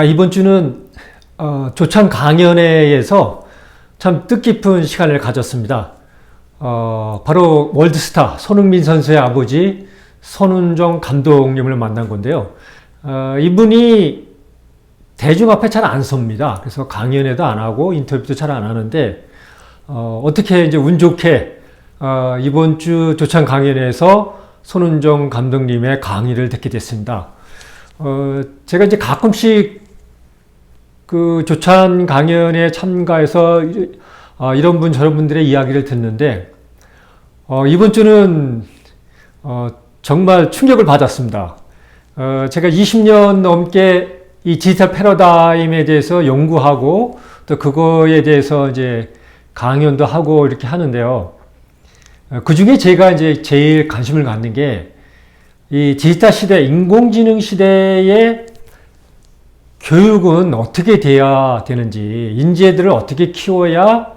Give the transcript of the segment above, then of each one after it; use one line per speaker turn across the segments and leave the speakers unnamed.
이번 주는 조찬 강연회에서 참 뜻깊은 시간을 가졌습니다. 바로 월드스타 손흥민 선수의 아버지 손은정 감독님을 만난 건데요. 이분이 대중 앞에 잘 안 섭니다. 그래서 강연회도 안 하고 인터뷰도 잘 안 하는데 어떻게 이제 운 좋게 이번 주 조찬 강연회에서 손은정 감독님의 강의를 듣게 됐습니다. 제가 이제 가끔씩 그 조찬 강연에 참가해서 이런 분 저런 분들의 이야기를 듣는데 이번 주는 정말 충격을 받았습니다. 제가 20년 넘게 이 디지털 패러다임에 대해서 연구하고 또 그거에 대해서 이제 강연도 하고 이렇게 하는데요. 그 중에 제가 이제 제일 관심을 갖는 게 이 디지털 시대, 인공지능 시대에 교육은 어떻게 돼야 되는지, 인재들을 어떻게 키워야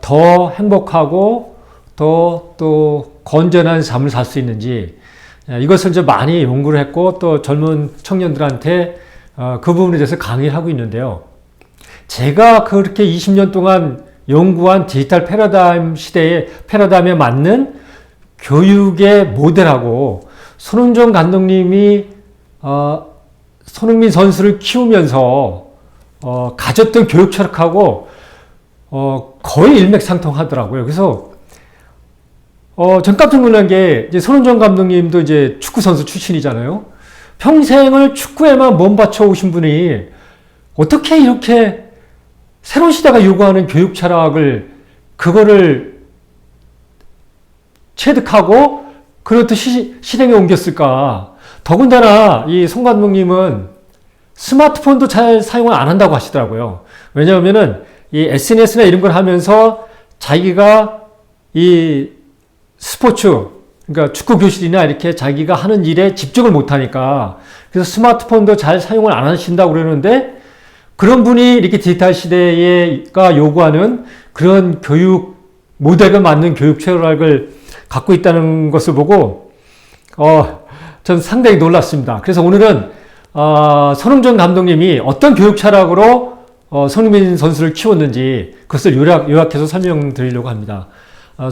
더 행복하고 또 건전한 삶을 살 수 있는지, 이것을 이제 많이 연구를 했고 또 젊은 청년들한테 그 부분에 대해서 강의를 하고 있는데요. 제가 그렇게 20년 동안 연구한 디지털 패러다임 시대의 패러다임에 맞는 교육의 모델하고 손은정 감독님이 손흥민 선수를 키우면서 가졌던 교육 철학하고 거의 일맥상통하더라고요. 그래서 전 깜짝 놀란 게 이제 손은정 감독님도 이제 축구 선수 출신이잖아요. 평생을 축구에만 몸바쳐 오신 분이 어떻게 이렇게 새로운 시대가 요구하는 교육 철학을 그거를 체득하고 그렇듯이 실행에 옮겼을까? 더군다나 이 손 감독님은 스마트폰도 잘 사용을 안 한다고 하시더라고요. 왜냐하면은 이 SNS나 이런 걸 하면서 자기가 이 스포츠, 그러니까 축구 교실이나 이렇게 자기가 하는 일에 집중을 못 하니까 그래서 스마트폰도 잘 사용을 안 하신다고 그러는데 그런 분이 이렇게 디지털 시대가 요구하는 그런 교육 모델에 맞는 교육 철학을 갖고 있다는 것을 보고 전 상당히 놀랐습니다. 그래서 오늘은 손흥정 감독님이 어떤 교육 철학으로 손흥민 선수를 키웠는지 그것을 요약해서 설명드리려고 합니다.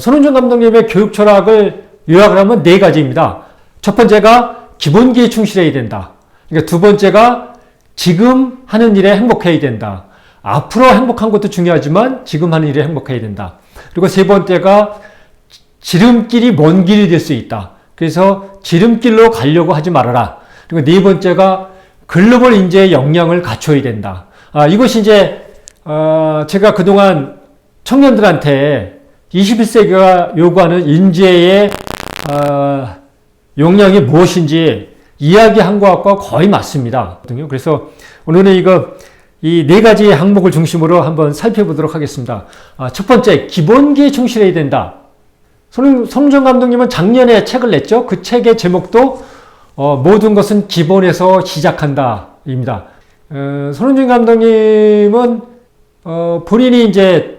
손흥정 감독님의 교육 철학을 요약을 하면 네 가지입니다. 첫 번째가 기본기에 충실해야 된다. 그러니까 두 번째가 지금 하는 일에 행복해야 된다. 앞으로 행복한 것도 중요하지만 지금 하는 일에 행복해야 된다. 그리고 세 번째가 지름길이 먼 길이 될 수 있다. 그래서 지름길로 가려고 하지 말아라. 그리고 네 번째가 글로벌 인재의 역량을 갖춰야 된다. 이것이 이제 제가 그동안 청년들한테 21세기가 요구하는 인재의 역량이 무엇인지 이야기한 것과 거의 맞습니다. 그래서 오늘은 이 네 가지 항목을 중심으로 한번 살펴보도록 하겠습니다. 첫 번째, 기본기에 충실해야 된다. 손흥정 감독님은 작년에 책을 냈죠. 그 책의 제목도 모든 것은 기본에서 시작한다 입니다. 손흥정 감독님은 본인이 이제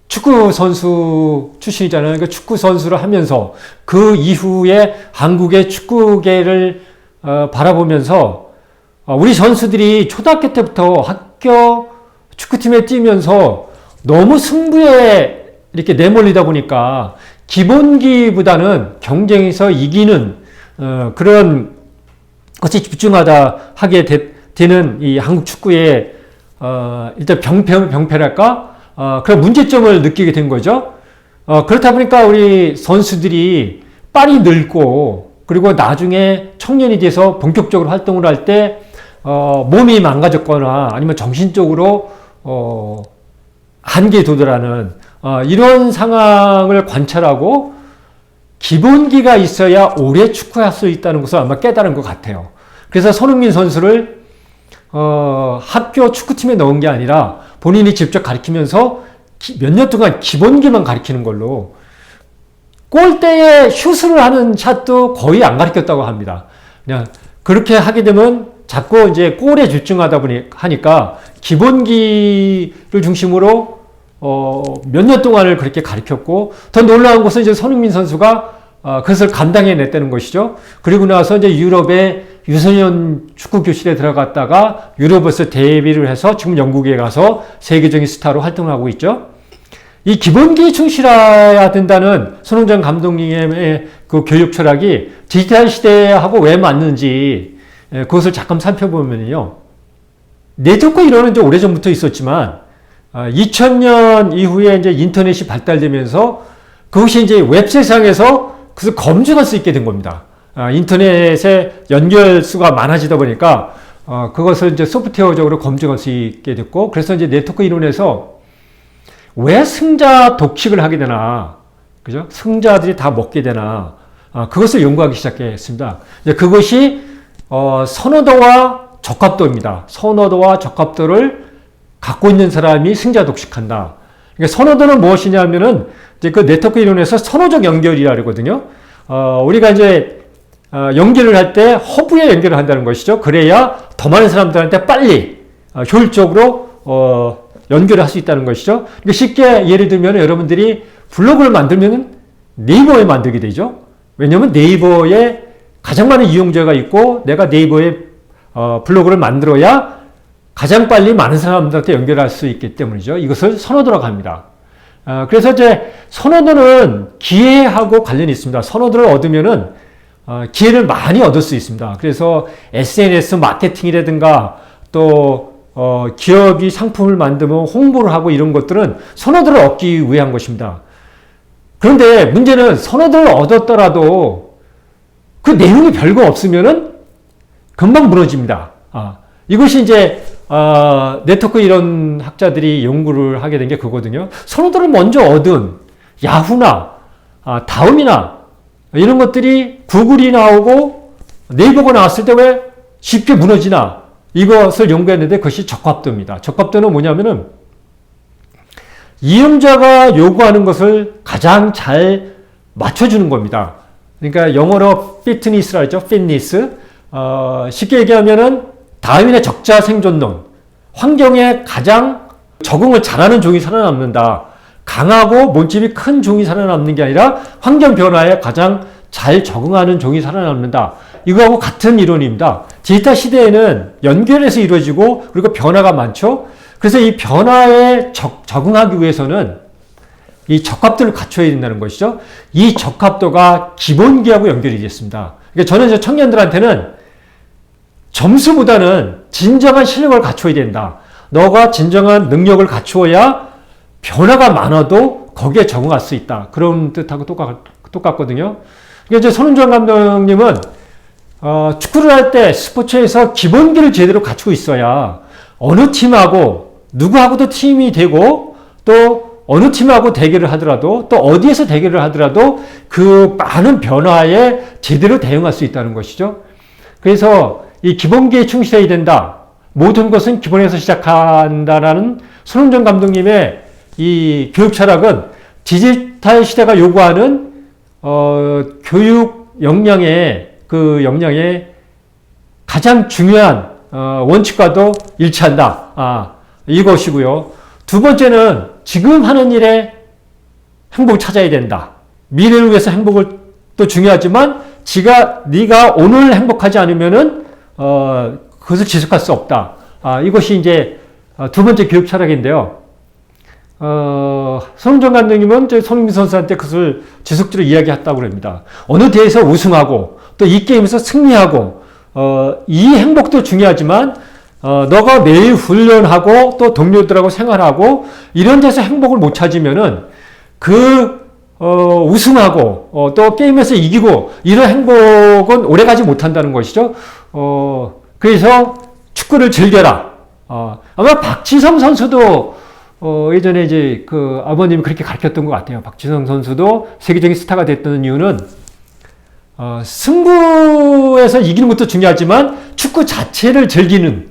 축구 선수 출신이잖아요. 그러니까 축구 선수를 하면서 그 이후에 한국의 축구계를 바라보면서 우리 선수들이 초등학교 때부터 학교 축구팀에 뛰면서 너무 승부에 이렇게 내몰리다 보니까 기본기보다는 경쟁에서 이기는 그런 것에 집중하다 하게 되는 이 한국 축구의 일단 병폐랄까? 그런 문제점을 느끼게 된 거죠. 그렇다 보니까 우리 선수들이 빨리 늙고 그리고 나중에 청년이 돼서 본격적으로 활동을 할 때 몸이 망가졌거나 아니면 정신적으로 한계에 도달하는 이런 상황을 관찰하고 기본기가 있어야 오래 축구할 수 있다는 것을 아마 깨달은 것 같아요. 그래서 손흥민 선수를 학교 축구팀에 넣은 게 아니라 본인이 직접 가르치면서 몇 년 동안 기본기만 가르치는 걸로 골대에 슛을 하는 샷도 거의 안 가르쳤다고 합니다. 그냥 그렇게 하게 되면 자꾸 이제 골에 집중하다 하니까 기본기를 중심으로 몇 년 동안을 그렇게 가르쳤고, 더 놀라운 것은 이제 손흥민 선수가 그것을 감당해냈다는 것이죠. 그리고 나서 이제 유럽의 유소년 축구 교실에 들어갔다가 유럽에서 데뷔를 해서 지금 영국에 가서 세계적인 스타로 활동하고 있죠. 이 기본기에 충실해야 된다는 손흥정 감독님의 그 교육 철학이 디지털 시대하고 왜 맞는지 그것을 잠깐 살펴보면요. 네트워크 이론은 이제 오래전부터 있었지만 2000년 이후에 이제 인터넷이 발달되면서 그것이 이제 웹 세상에서 그것을 검증할 수 있게 된 겁니다. 인터넷의 연결 수가 많아지다 보니까 그것을 이제 소프트웨어적으로 검증할 수 있게 됐고, 그래서 이제 네트워크 이론에서 왜 승자 독식을 하게 되나, 그죠? 승자들이 다 먹게 되나, 그것을 연구하기 시작했습니다. 이제 그것이 선호도와 적합도입니다. 선호도와 적합도를 갖고 있는 사람이 승자 독식한다. 그러니까 선호도는 무엇이냐면은 이제 그 네트워크 이론에서 선호적 연결이라 그러거든요. 우리가 이제 연결을 할 때 허브에 연결을 한다는 것이죠. 그래야 더 많은 사람들한테 빨리 효율적으로 연결을 할 수 있다는 것이죠. 그러니까 쉽게 예를 들면 여러분들이 블로그를 만들면 네이버에 만들게 되죠. 왜냐하면 네이버에 가장 많은 이용자가 있고 내가 네이버에 블로그를 만들어야 가장 빨리 많은 사람들한테 연결할 수 있기 때문이죠. 이것을 선호도라고 합니다. 그래서 이제 선호도는 기회하고 관련이 있습니다. 선호도를 얻으면은 기회를 많이 얻을 수 있습니다. 그래서 SNS 마케팅이라든가 또 기업이 상품을 만들면 홍보를 하고 이런 것들은 선호도를 얻기 위한 것입니다. 그런데 문제는 선호도를 얻었더라도 그 내용이 별거 없으면은 금방 무너집니다. 이것이 이제 네트워크 이런 학자들이 연구를 하게 된 게 그거거든요. 선호도를 먼저 얻은 야후나 다음이나 이런 것들이 구글이 나오고 네이버가 나왔을 때 왜 쉽게 무너지나, 이것을 연구했는데 그것이 적합도입니다. 적합도는 뭐냐면은 이용자가 요구하는 것을 가장 잘 맞춰주는 겁니다. 그러니까 영어로 피트니스라 하죠. 피트니스. 쉽게 얘기하면은 다윈의 적자 생존론. 환경에 가장 적응을 잘하는 종이 살아남는다. 강하고 몸집이 큰 종이 살아남는 게 아니라 환경 변화에 가장 잘 적응하는 종이 살아남는다. 이거하고 같은 이론입니다. 디지털 시대에는 연결해서 이루어지고 그리고 변화가 많죠. 그래서 이 변화에 적응하기 위해서는 이 적합도를 갖춰야 된다는 것이죠. 이 적합도가 기본기하고 연결이 됐습니다. 그러니까 저는 이제 청년들한테는 점수보다는 진정한 실력을 갖춰야 된다. 너가 진정한 능력을 갖추어야 변화가 많아도 거기에 적응할 수 있다. 그런 뜻하고 똑같거든요. 그러니까 이제 손흥정 감독님은 축구를 할 때 스포츠에서 기본기를 제대로 갖추고 있어야 어느 팀하고 누구하고도 팀이 되고 또 어느 팀하고 대결을 하더라도 또 어디에서 대결을 하더라도 그 많은 변화에 제대로 대응할 수 있다는 것이죠. 그래서 이 기본기에 충실해야 된다. 모든 것은 기본에서 시작한다라는 손흥정 감독님의 이 교육 철학은 디지털 시대가 요구하는 교육 역량의 가장 중요한 원칙과도 일치한다. 이것이고요. 두 번째는 지금 하는 일에 행복을 찾아야 된다. 미래를 위해서 행복을 또 중요하지만 네가 오늘 행복하지 않으면은 그것을 지속할 수 없다. 이것이 이제 두 번째 교육 철학인데요. 손흥정 감독님은 손흥민 선수한테 그것을 지속적으로 이야기했다고 합니다. 어느 대회에서 우승하고 또 이 게임에서 승리하고 이 행복도 중요하지만 너가 매일 훈련하고 또 동료들하고 생활하고 이런 데서 행복을 못 찾으면은 우승하고 또 게임에서 이기고 이런 행복은 오래가지 못한다는 것이죠. 그래서 축구를 즐겨라. 아마 박지성 선수도 예전에 이제 그 아버님이 그렇게 가르쳤던 것 같아요. 박지성 선수도 세계적인 스타가 됐던 이유는 승부에서 이기는 것도 중요하지만 축구 자체를 즐기는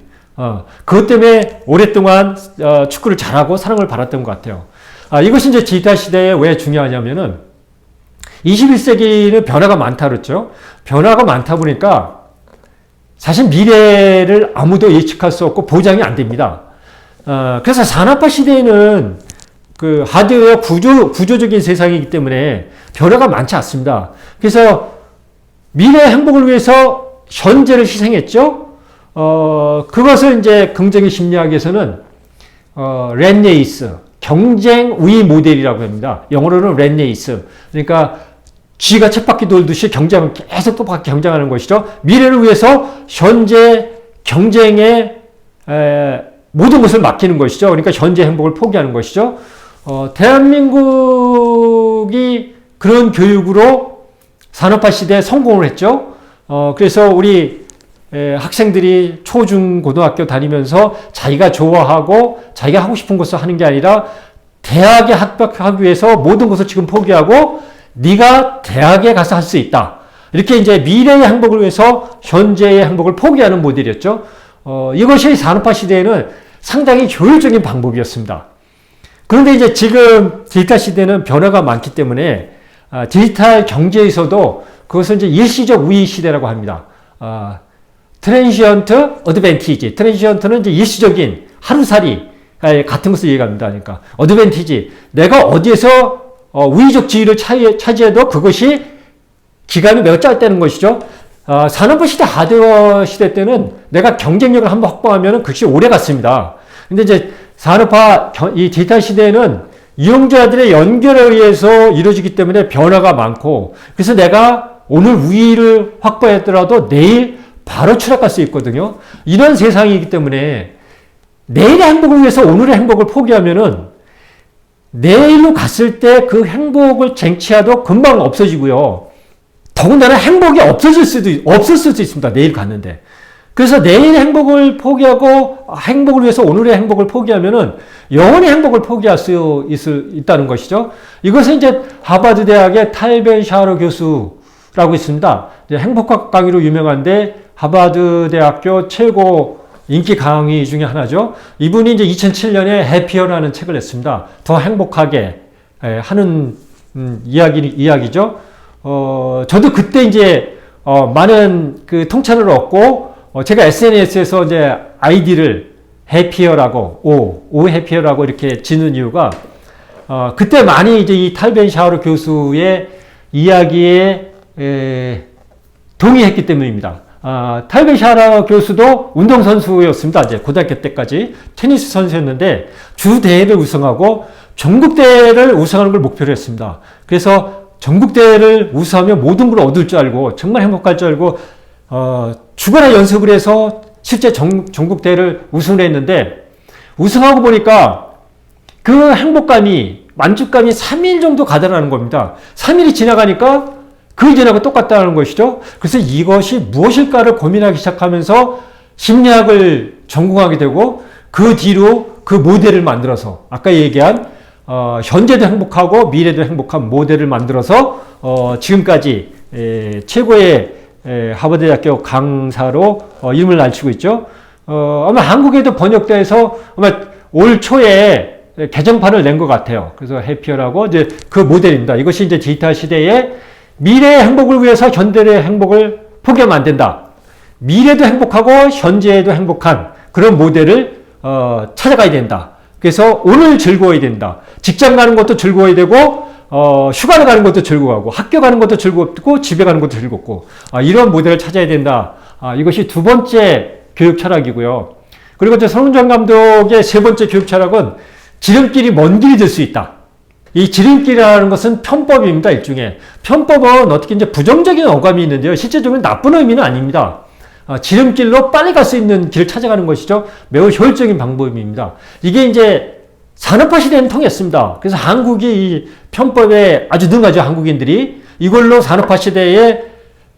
그것 때문에 오랫동안 축구를 잘하고 사랑을 받았던 것 같아요. 이것이 이제 디지털 시대에 왜 중요하냐면은 21세기는 변화가 많다 그랬죠. 변화가 많다 보니까 사실 미래를 아무도 예측할 수 없고 보장이 안 됩니다. 그래서 산업화 시대에는 그 하드웨어 구조적인 세상이기 때문에 변화가 많지 않습니다. 그래서 미래의 행복을 위해서 현재를 희생했죠. 그것을 이제 긍정의 심리학에서는 렛레이스, 경쟁 우위 모델이라고 합니다. 영어로는 렛레이스. 그러니까 쥐가 쳇바퀴 돌듯이 계속 똑같이 경쟁하는 것이죠. 미래를 위해서 현재 경쟁에 모든 것을 맡기는 것이죠. 그러니까 현재 행복을 포기하는 것이죠. 대한민국이 그런 교육으로 산업화 시대에 성공을 했죠. 그래서 우리 학생들이 초, 중, 고등학교 다니면서 자기가 좋아하고 자기가 하고 싶은 것을 하는 게 아니라 대학에 합격하기 위해서 모든 것을 지금 포기하고 네가 대학에 가서 할 수 있다. 이렇게 이제 미래의 행복을 위해서 현재의 행복을 포기하는 모델이었죠. 이것이 산업화 시대에는 상당히 효율적인 방법이었습니다. 그런데 이제 지금 디지털 시대는 변화가 많기 때문에 디지털 경제에서도 그것을 이제 일시적 우위 시대라고 합니다. 트랜시언트 어드밴티지. 트랜시언트는 이제 일시적인 하루살이 같은 것을 얘기합니다. 그러니까 어드밴티지. 내가 어디에서 우위적 지위를 차지해도 그것이 기간이 매우 짧다는 것이죠. 산업화 시대, 하드웨어 시대 때는 내가 경쟁력을 한번 확보하면 그것이 오래 갔습니다. 근데 이제 산업화, 이 디지털 시대에는 이용자들의 연결에 의해서 이루어지기 때문에 변화가 많고, 그래서 내가 오늘 우위를 확보했더라도 내일 바로 추락할 수 있거든요. 이런 세상이기 때문에 내일의 행복을 위해서 오늘의 행복을 포기하면은 내일로 갔을 때 그 행복을 쟁취하도 금방 없어지고요. 더군다나 행복이 없을 수도 있습니다. 내일 갔는데. 그래서 내일의 행복을 포기하고 행복을 위해서 오늘의 행복을 포기하면은 영원히 행복을 포기할 수 있다는 것이죠. 이것은 이제 하버드 대학의 탈벤 샤로 교수라고 있습니다. 이제 행복학 강의로 유명한데 하버드 대학교 최고 인기 강의 중에 하나죠. 이분이 이제 2007년에 해피어라는 책을 냈습니다. 더 행복하게 하는 이야기죠. 저도 그때 이제 많은 그 통찰을 얻고 제가 SNS에서 이제 아이디를 해피어라고 오 해피어라고 이렇게 짓는 이유가 그때 많이 이제 이 탈벤 샤로 교수의 이야기에 동의했기 때문입니다. 탈벤 샤로 교수도 운동선수였습니다. 이제 고등학교 때까지 테니스 선수였는데 주 대회를 우승하고 전국대회를 우승하는 걸 목표로 했습니다. 그래서 전국대회를 우승하면 모든 걸 얻을 줄 알고 정말 행복할 줄 알고 주간에 연습을 해서 실제 전국대회를 우승을 했는데 우승하고 보니까 그 행복감이 만족감이 3일 정도 가더라는 겁니다. 3일이 지나가니까 그 이전하고 똑같다는 것이죠. 그래서 이것이 무엇일까를 고민하기 시작하면서 심리학을 전공하게 되고 그 뒤로 그 모델을 만들어서 아까 얘기한 현재도 행복하고 미래도 행복한 모델을 만들어서 지금까지 최고의 하버드 대학교 강사로 이름을 날치고 있죠. 아마 한국에도 번역돼서 아마 올 초에 개정판을 낸 것 같아요. 그래서 해피어라고 이제 그 모델입니다. 이것이 이제 디지털 시대에 미래의 행복을 위해서 현재의 행복을 포기하면 안 된다. 미래도 행복하고 현재에도 행복한 그런 모델을 찾아가야 된다. 그래서 오늘 즐거워야 된다. 직장 가는 것도 즐거워야 되고 휴가를 가는 것도 즐거워하고 학교 가는 것도 즐겁고 집에 가는 것도 즐겁고 이런 모델을 찾아야 된다. 이것이 두 번째 교육 철학이고요. 그리고 이제 손흥정 감독의 세 번째 교육 철학은 지름길이 먼 길이 될 수 있다. 이 지름길이라는 것은 편법입니다. 일종의. 편법은 어떻게 이제 부정적인 어감이 있는데요. 실제적으로 나쁜 의미는 아닙니다. 지름길로 빨리 갈 수 있는 길을 찾아가는 것이죠. 매우 효율적인 방법입니다. 이게 이제 산업화 시대는 통했습니다. 그래서 한국이 이 편법에 아주 능하죠. 한국인들이. 이걸로 산업화 시대에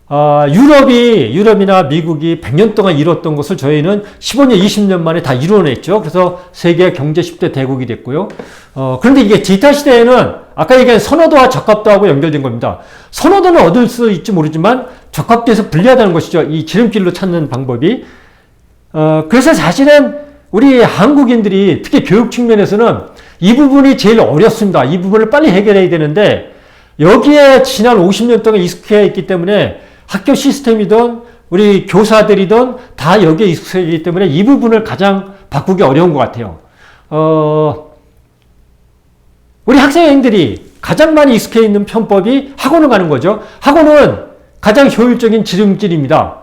유럽이나 미국이 100년 동안 이뤘던 것을 저희는 15년, 20년 만에 다 이뤄냈죠. 그래서 세계 경제 10대 대국이 됐고요. 그런데 이게 디지털 시대에는 아까 얘기한 선호도와 적합도하고 연결된 겁니다. 선호도는 얻을 수 있지 모르지만 적합도에서 불리하다는 것이죠. 이 지름길로 찾는 방법이. 그래서 사실은 우리 한국인들이 특히 교육 측면에서는 이 부분이 제일 어렵습니다. 이 부분을 빨리 해결해야 되는데 여기에 지난 50년 동안 익숙해 있기 때문에 학교 시스템이든 우리 교사들이든 다 여기에 익숙해지기 때문에 이 부분을 가장 바꾸기 어려운 것 같아요. 우리 학생들이 가장 많이 익숙해 있는 편법이 학원을 가는 거죠. 학원은 가장 효율적인 지름길입니다.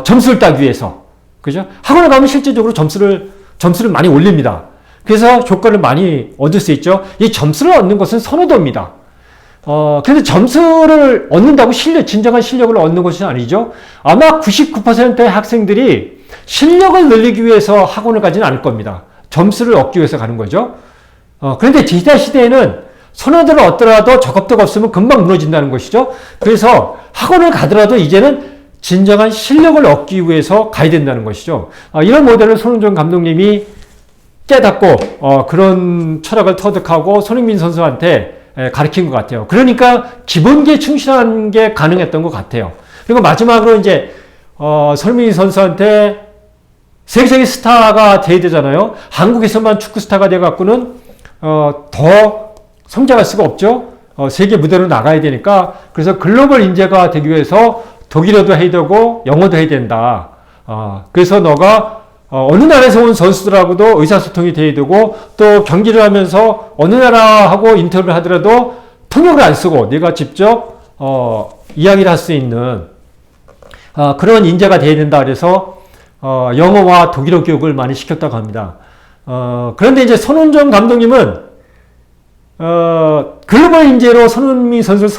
점수를 따기 위해서. 그죠? 학원에 가면 실제적으로 점수를 많이 올립니다. 그래서 효과를 많이 얻을 수 있죠. 이 점수를 얻는 것은 선호도입니다. 그래서 점수를 얻는다고 진정한 실력을 얻는 것이 아니죠. 아마 99%의 학생들이 실력을 늘리기 위해서 학원을 가지는 않을 겁니다. 점수를 얻기 위해서 가는 거죠. 그런데 시대에는 선호도를 얻더라도 저겁도가 없으면 금방 무너진다는 것이죠. 그래서 학원을 가더라도 이제는 진정한 실력을 얻기 위해서 가야 된다는 것이죠. 이런 모델을 손흥정 감독님이 깨닫고 그런 철학을 터득하고 손흥민 선수한테 가르친 것 같아요. 그러니까 기본기에 충실한 게 가능했던 것 같아요. 그리고 마지막으로 이제 손흥민 선수한테 세계적인 스타가 돼야 되잖아요. 한국에서만 축구 스타가 돼갖고는 더 성장할 수가 없죠. 세계 무대로 나가야 되니까. 그래서 글로벌 인재가 되기 위해서 독일어도 해야 되고 영어도 해야 된다. 그래서 너가 어느 나라에서 온 선수들하고도 의사소통이 돼야 되고 또 경기를 하면서 어느 나라하고 인터뷰를 하더라도 통역을 안 쓰고 네가 직접 이야기를 할 수 있는 그런 인재가 돼야 된다. 그래서 영어와 독일어 교육을 많이 시켰다고 합니다. 그런데 이제 손흥정 감독님은 글로벌 인재로 손흥민 선수를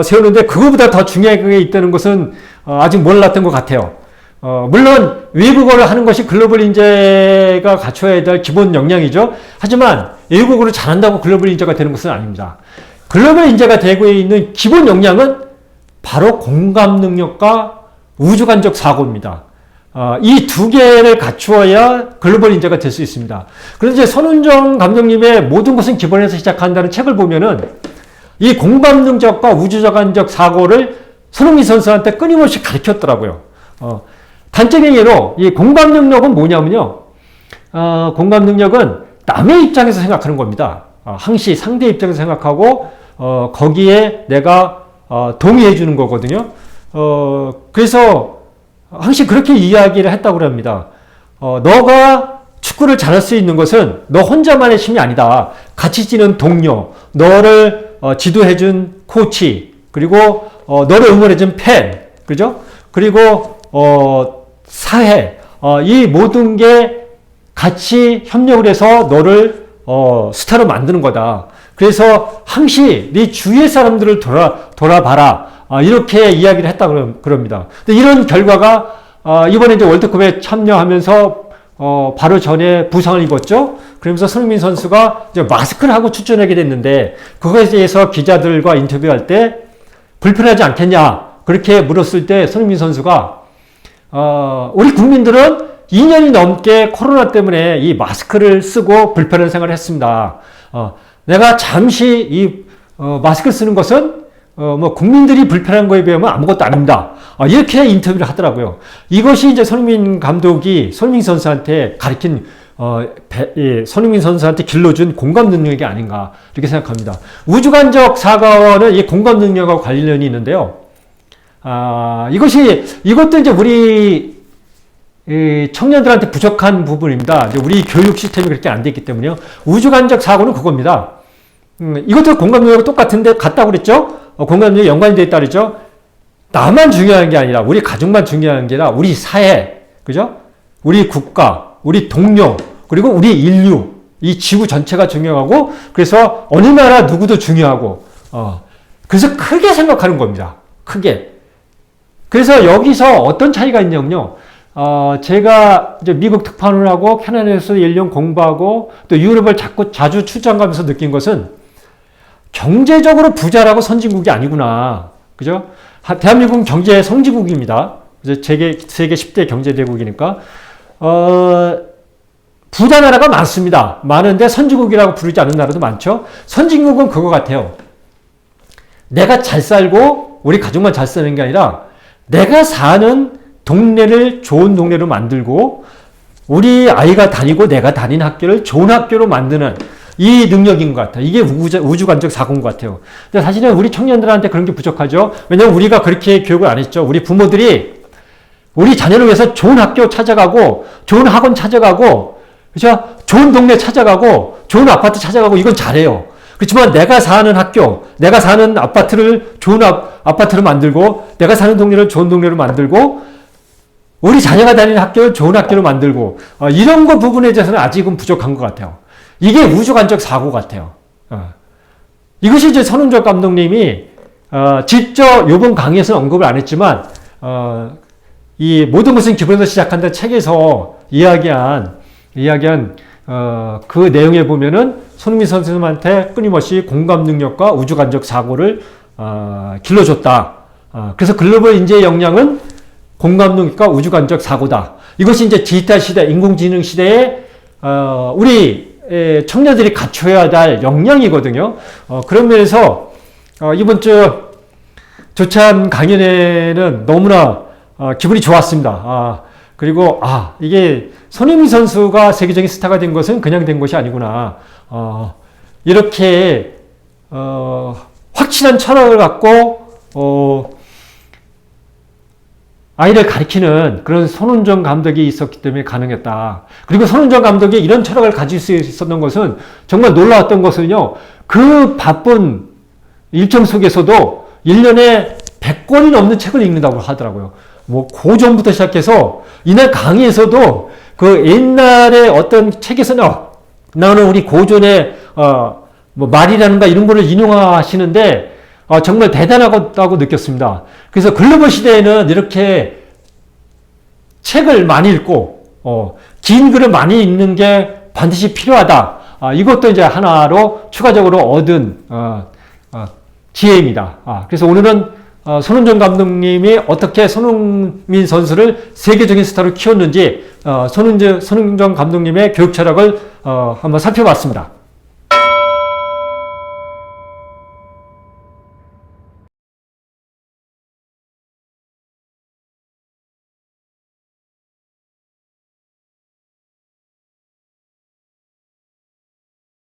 세우는데 그거보다 더 중요한 게 있다는 것은 아직 몰랐던 것 같아요. 물론 외국어를 하는 것이 글로벌 인재가 갖춰야 될 기본 역량이죠. 하지만 외국어를 잘한다고 글로벌 인재가 되는 것은 아닙니다. 글로벌 인재가 되고 있는 기본 역량은 바로 공감 능력과 우주관적 사고입니다. 이 두 개를 갖추어야 글로벌 인재가 될 수 있습니다. 그런데 손흥정 감독님의 모든 것은 기본에서 시작한다는 책을 보면은 이 공감 능력과 우주관적 사고를 손흥민 선수한테 끊임없이 가르쳤더라고요. 단적인 예로 이 공감 능력은 뭐냐면요. 공감 능력은 남의 입장에서 생각하는 겁니다. 항시 상대 입장에서 생각하고 거기에 내가 동의해 주는 거거든요. 그래서 항시 그렇게 이야기를 했다고 합니다. 너가 축구를 잘할 수 있는 것은 너 혼자만의 힘이 아니다. 같이 뛰는 동료, 너를 지도해준 코치, 그리고 너를 응원해준 팬, 그죠? 그리고 사회, 이 모든 게 같이 협력을 해서 너를 스타로 만드는 거다. 그래서 항시 네 주위의 사람들을 돌아봐라. 이렇게 이야기를 했다고 그럽니다. 근데 이런 결과가 이번에 이제 월드컵에 참여하면서 바로 전에 부상을 입었죠. 그러면서 손흥민 선수가 이제 마스크를 하고 출전하게 됐는데 그거에 대해서 기자들과 인터뷰할 때 불편하지 않겠냐 그렇게 물었을 때 손흥민 선수가 우리 국민들은 2년이 넘게 코로나 때문에 이 마스크를 쓰고 불편한 생활을 했습니다. 내가 잠시 이 마스크를 쓰는 것은 뭐 국민들이 불편한 거에 비하면 아무것도 아닙니다. 이렇게 인터뷰를 하더라고요. 이것이 이제 손흥민 감독이 손흥민 선수한테 가르친 손흥민 선수한테 길러준 공감 능력이 아닌가 이렇게 생각합니다. 우주관적 사고는 이 공감 능력과 관련이 있는데요. 이것도 이제 우리 청년들한테 부족한 부분입니다. 이제 우리 교육 시스템이 그렇게 안 됐기 때문에요. 우주관적 사고는 그겁니다. 이것도 공감 능력과 똑같은데 같다고 그랬죠? 공감 능력이 연관이 되어 있다 그랬죠? 나만 중요한 게 아니라 우리 가족만 중요한 게 아니라 우리 사회, 그죠? 우리 국가, 우리 동료, 그리고 우리 인류, 이 지구 전체가 중요하고 그래서 어느 나라 누구도 중요하고 그래서 크게 생각하는 겁니다. 크게. 그래서 여기서 어떤 차이가 있냐면요. 제가 이제 미국 특파원을 하고 캐나다에서 1년 공부하고 또 유럽을 자주 출장 가면서 느낀 것은 경제적으로 부자라고 선진국이 아니구나. 그죠? 대한민국은 경제 성지국입니다. 세계 10대 경제대국이니까. 부자 나라가 많습니다. 많은데 선진국이라고 부르지 않는 나라도 많죠. 선진국은 그거 같아요. 내가 잘 살고 우리 가족만 잘 사는 게 아니라 내가 사는 동네를 좋은 동네로 만들고 우리 아이가 다니고 내가 다닌 학교를 좋은 학교로 만드는 이 능력인 것 같아요. 이게 우주관적 사고인 것 같아요. 근데 사실은 우리 청년들한테 그런 게 부족하죠. 왜냐하면 우리가 그렇게 교육을 안 했죠. 우리 부모들이 우리 자녀를 위해서 좋은 학교 찾아가고 좋은 학원 찾아가고 그렇죠? 좋은 동네 찾아가고 좋은 아파트 찾아가고 이건 잘해요. 그렇지만 내가 사는 학교, 내가 사는 아파트를 좋은 아파트로 만들고 내가 사는 동네를 좋은 동네로 만들고 우리 자녀가 다니는 학교를 좋은 학교로 만들고 이런 거 부분에 대해서는 아직은 부족한 것 같아요. 이게 우주관적 사고 같아요. 이것이 이제 손은정 감독님이 직접 이번 강의에서는 언급을 안 했지만 이 모든 것은 기본에서 시작한다 책에서 이야기한 그 내용에 보면은 손흥민 선수한테 끊임없이 공감 능력과 우주관적 사고를 길러줬다. 그래서 글로벌 인재의 역량은 공감 능력과 우주관적 사고다. 이것이 이제 디지털 시대, 인공지능 시대에 우리 청년들이 갖춰야 할 역량이거든요. 그런 면에서 이번 주 조찬 강연에는 너무나 기분이 좋았습니다. 그리고 이게 손흥민 선수가 세계적인 스타가 된 것은 그냥 된 것이 아니구나. 이렇게 확실한 철학을 갖고 아이를 가르치는 그런 손은정 감독이 있었기 때문에 가능했다. 그리고 손은정 감독이 이런 철학을 가질 수 있었던 것은 정말 놀라웠던 것은요. 그 바쁜 일정 속에서도 1년에 100권이 넘는 책을 읽는다고 하더라고요. 뭐 고전부터 시작해서 이날 강의에서도 그 옛날에 어떤 책에서 나오는 우리 고전의 뭐 말이라는가 이런 거를 인용하시는데 정말 대단하다고 느꼈습니다. 그래서 글로벌 시대에는 이렇게 책을 많이 읽고 긴 글을 많이 읽는 게 반드시 필요하다. 이것도 이제 하나로 추가적으로 얻은 지혜입니다. 그래서 오늘은 손은정 감독님이 어떻게 손흥민 선수를 세계적인 스타로 키웠는지 손은정 감독님의 교육 철학을 한번 살펴봤습니다.